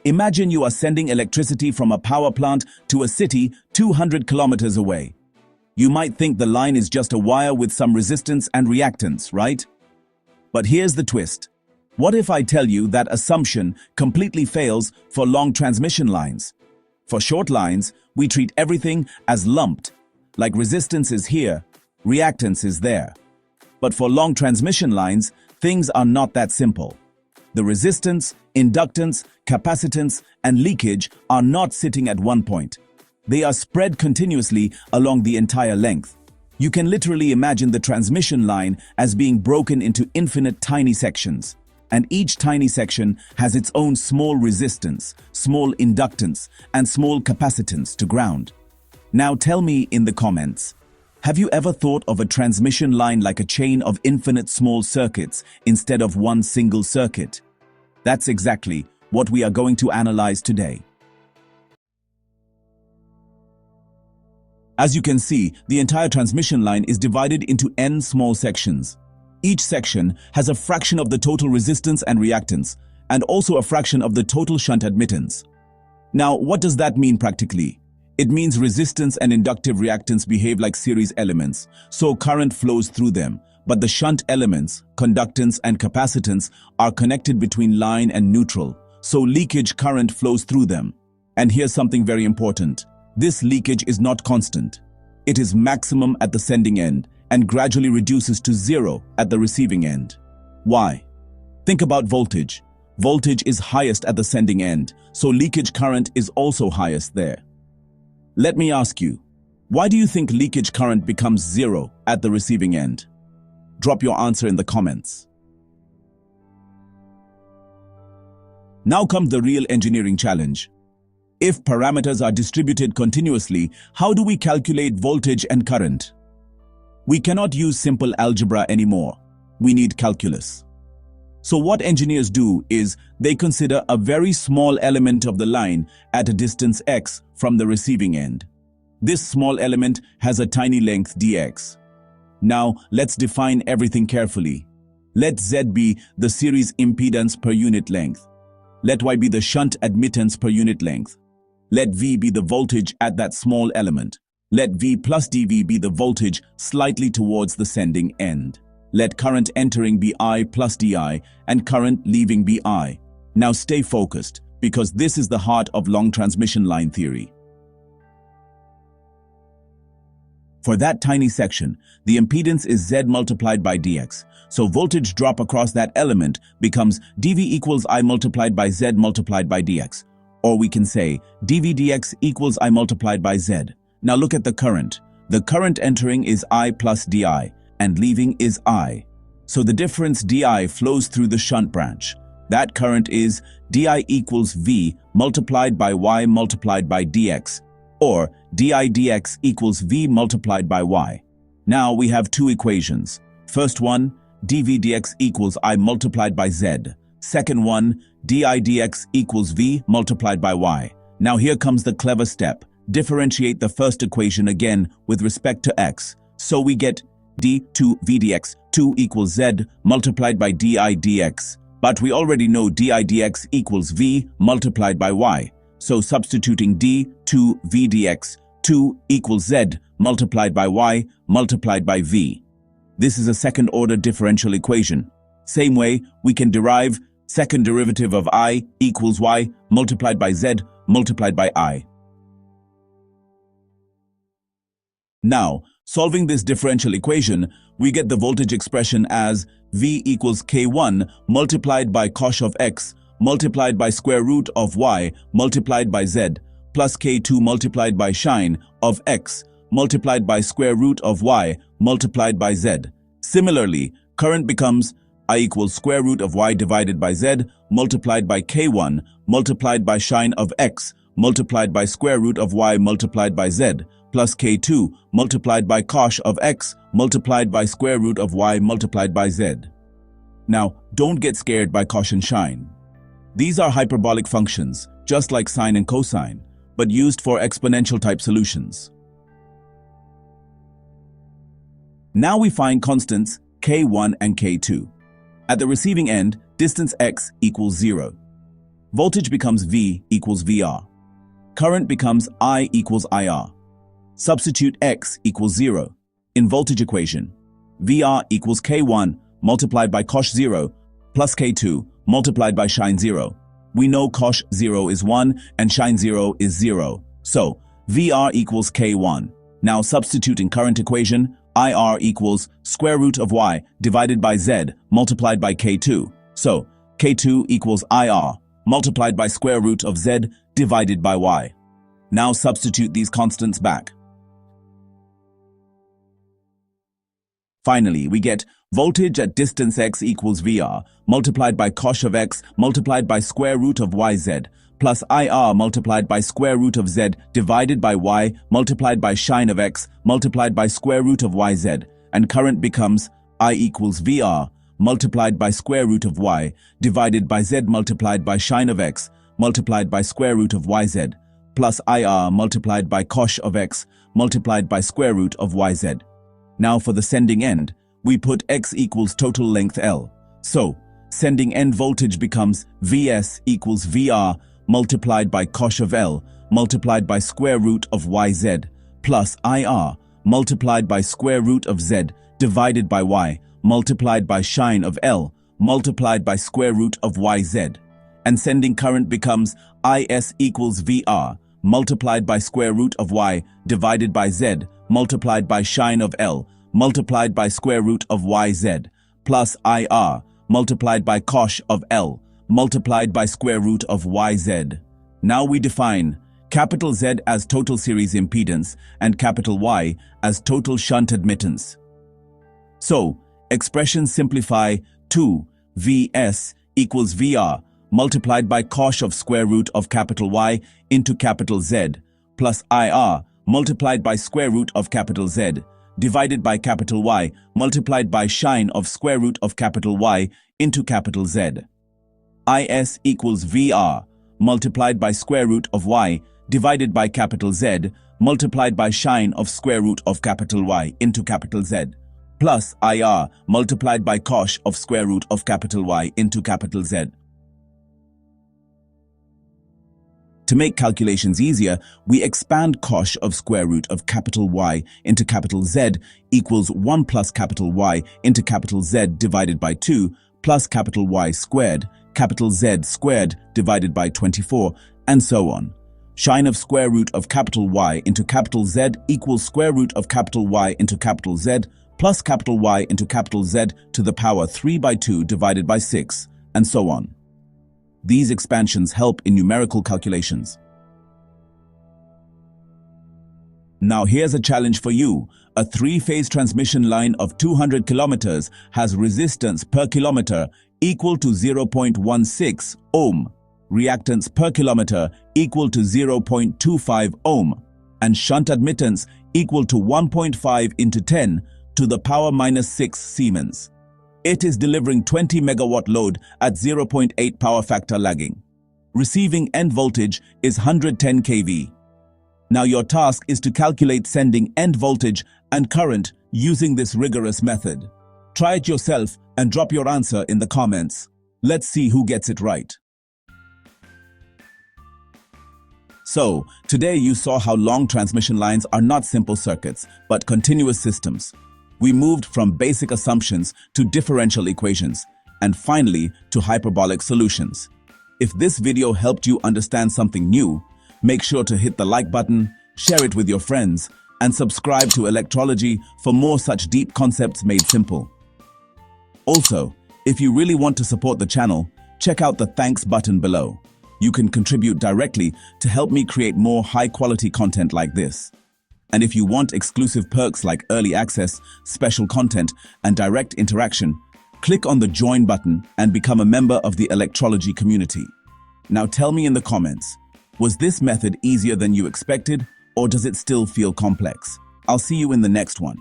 Imagine you are sending electricity from a power plant to a city 200 kilometers away. You might think the line is just a wire with some resistance and reactance, right? But here's the twist. What if I tell you that assumption completely fails for long transmission lines? For short lines, we treat everything as lumped, like resistance is here, reactance is there. But for long transmission lines, things are not that simple. The resistance, inductance, capacitance, and leakage are not sitting at one point. They are spread continuously along the entire length. You can literally imagine the transmission line as being broken into infinite tiny sections. And each tiny section has its own small resistance, small inductance, and small capacitance to ground. Now tell me in the comments, have you ever thought of a transmission line like a chain of infinite small circuits instead of one single circuit? That's exactly what we are going to analyze today. As you can see, the entire transmission line is divided into n small sections. Each section has a fraction of the total resistance and reactance, and also a fraction of the total shunt admittance. Now, what does that mean practically? It means resistance and inductive reactance behave like series elements, so current flows through them. But the shunt elements, conductance and capacitance, are connected between line and neutral, so leakage current flows through them. And here's something very important. This leakage is not constant. It is maximum at the sending end and gradually reduces to zero at the receiving end. Why? Think about voltage. Voltage is highest at the sending end, so leakage current is also highest there. Let me ask you, why do you think leakage current becomes zero at the receiving end? Drop your answer in the comments. Now comes the real engineering challenge. If parameters are distributed continuously, how do we calculate voltage and current? We cannot use simple algebra anymore. We need calculus. So what engineers do is they consider a very small element of the line at a distance x from the receiving end. This small element has a tiny length dx. Now, let's define everything carefully. Let Z be the series impedance per unit length. Let Y be the shunt admittance per unit length. Let V be the voltage at that small element. Let V plus dV be the voltage slightly towards the sending end. Let current entering be I plus dI and current leaving be I. Now stay focused, because this is the heart of long transmission line theory. For that tiny section, the impedance is Z multiplied by dx, so voltage drop across that element becomes dV equals I multiplied by Z multiplied by dx. Or we can say dV dx equals I multiplied by Z. Now look at the current. The current entering is I plus dI, and leaving is I. So the difference dI flows through the shunt branch. That current is dI equals V multiplied by Y multiplied by dx, or dI dx equals V multiplied by Y. Now we have two equations. First one, dV dx equals I multiplied by Z. Second one, dI dx equals V multiplied by Y. Now here comes the clever step. Differentiate the first equation again with respect to x. So we get d2V dx 2 equals Z multiplied by dI dx. But we already know dI dx equals V multiplied by Y. So substituting d2V dx 2 equals Z multiplied by Y multiplied by V. This is a second order differential equation. Same way, we can derive second derivative of I equals Y multiplied by Z multiplied by I. Now, solving this differential equation, we get the voltage expression as V equals K1 multiplied by cosh of X multiplied by square root of Y multiplied by Z plus K2 multiplied by sine of X multiplied by square root of Y multiplied by Z. Similarly, current becomes I equals square root of Y divided by Z multiplied by K1 multiplied by sine of X multiplied by square root of Y multiplied by Z plus K2 multiplied by cosh of X multiplied by square root of Y multiplied by Z. Now, don't get scared by cosh and sine. These are hyperbolic functions, just like sine and cosine, but used for exponential type solutions. Now we find constants K1 and K2. At the receiving end, distance x equals 0. Voltage becomes V equals VR. Current becomes I equals IR. Substitute X equals 0. In voltage equation, VR equals K1 multiplied by cosh 0 plus K2 multiplied by sinh 0. We know cosh 0 is 1 and sinh 0 is 0. So, VR equals K1. Now substitute in current equation, IR equals square root of Y divided by Z multiplied by K2. So, K2 equals IR multiplied by square root of Z divided by Y. Now substitute these constants back. Finally, we get voltage at distance x equals VR multiplied by cosh of x multiplied by square root of yz plus IR multiplied by square root of z divided by y multiplied by sinh of x multiplied by square root of yz, and current becomes I equals VR multiplied by square root of y divided by z multiplied by sinh of x multiplied by square root of yz plus IR multiplied by cosh of x multiplied by square root of yz. Now for the sending end, we put x equals total length L. So, sending end voltage becomes Vs equals VR multiplied by cosh of L multiplied by square root of yz plus IR multiplied by square root of z divided by y multiplied by sinh of L multiplied by square root of yz. And sending current becomes Is equals VR multiplied by square root of y divided by z multiplied by sinh of L multiplied by square root of yz plus IR multiplied by cosh of L multiplied by square root of yz. Now we define capital Z as total series impedance and capital Y as total shunt admittance. So, expressions simplify to Vs equals VR multiplied by cosh of square root of capital Y into capital Z plus IR multiplied by square root of capital Z divided by capital Y multiplied by sinh of square root of capital Y into capital Z. Is equals VR multiplied by square root of Y divided by capital Z multiplied by sinh of square root of capital Y into capital Z plus IR multiplied by cosh of square root of capital Y into capital Z. To make calculations easier, we expand cosh of square root of capital Y into capital Z equals 1 plus capital Y into capital Z divided by 2 plus capital Y squared, capital Z squared divided by 24, and so on. Sinh of square root of capital Y into capital Z equals square root of capital Y into capital Z plus capital Y into capital Z to the power 3 by 2 divided by 6, and so on. These expansions help in numerical calculations. Now here's a challenge for you. A three-phase transmission line of 200 kilometers has resistance per kilometer equal to 0.16 ohm, reactance per kilometer equal to 0.25 ohm, and shunt admittance equal to 1.5 into 10 to the power minus 6 Siemens. It is delivering 20 megawatt load at 0.8 power factor lagging. Receiving end voltage is 110 kV. Now your task is to calculate sending end voltage and current using this rigorous method. Try it yourself and drop your answer in the comments. Let's see who gets it right. So, today you saw how long transmission lines are not simple circuits, but continuous systems. We moved from basic assumptions to differential equations, and finally to hyperbolic solutions. If this video helped you understand something new, make sure to hit the like button, share it with your friends, and subscribe to Electrology for more such deep concepts made simple. Also, if you really want to support the channel, check out the thanks button below. You can contribute directly to help me create more high-quality content like this. And if you want exclusive perks like early access, special content, and direct interaction, click on the join button and become a member of the Electrology community. Now tell me in the comments, was this method easier than you expected, or does it still feel complex? I'll see you in the next one.